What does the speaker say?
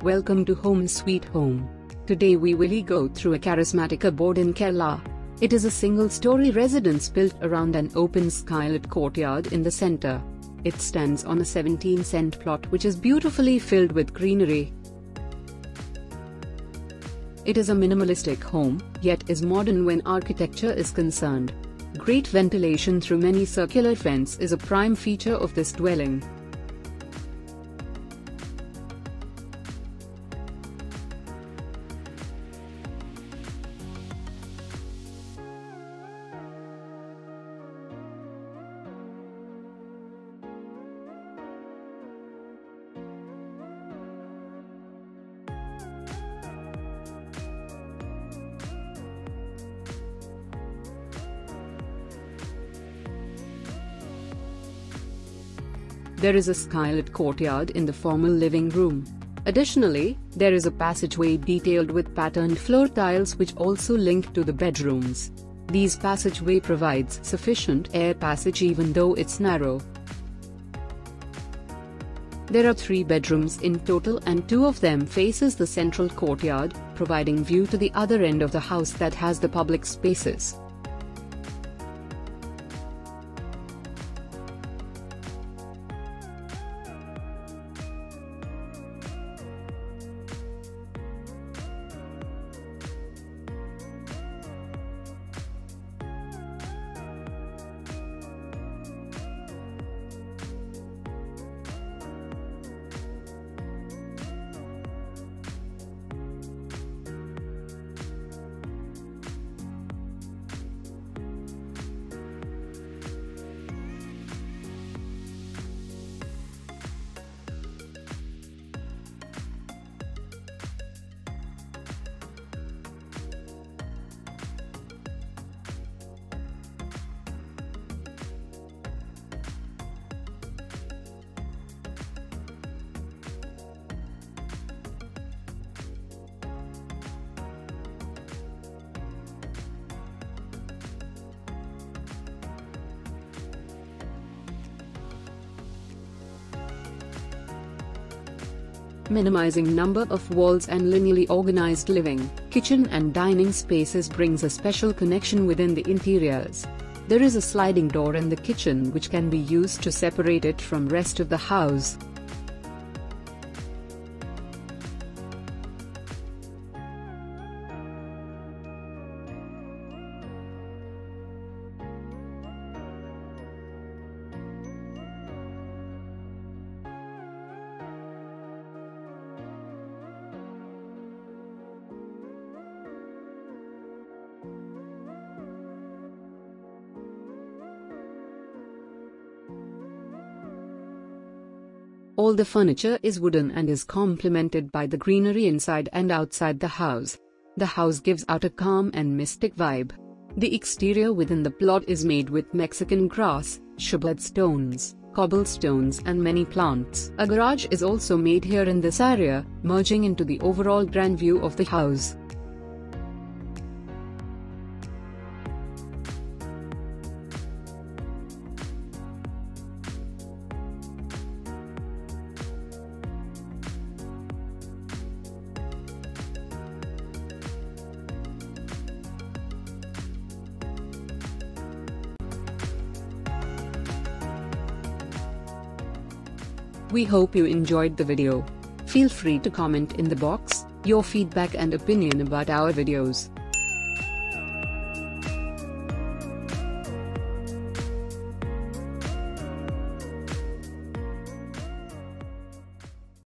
Welcome to Home Sweet Home. Today we will go through a charismatic abode in Kerala. It is a single-story residence built around an open skylit courtyard in the center. It stands on a 17-cent plot which is beautifully filled with greenery. It is a minimalistic home, yet is modern when architecture is concerned. Great ventilation through many circular vents is a prime feature of this dwelling. There is a skylit courtyard in the formal living room. Additionally, there is a passageway detailed with patterned floor tiles which also link to the bedrooms. These passageway provides sufficient air passage even though it's narrow. There are 3 bedrooms in total and 2 of them faces the central courtyard, providing view to the other end of the house that has the public spaces. Minimizing number of walls and linearly organized living, kitchen and dining spaces brings a special connection within the interiors. There is a sliding door in the kitchen which can be used to separate it from rest of the house. All the furniture is wooden and is complemented by the greenery inside and outside the house. The house gives out a calm and mystic vibe. The exterior within the plot is made with Mexican grass, shoveled stones, cobblestones and many plants. A garage is also made here in this area, merging into the overall grand view of the house. We hope you enjoyed the video. Feel free to comment in the box your feedback and opinion about our videos.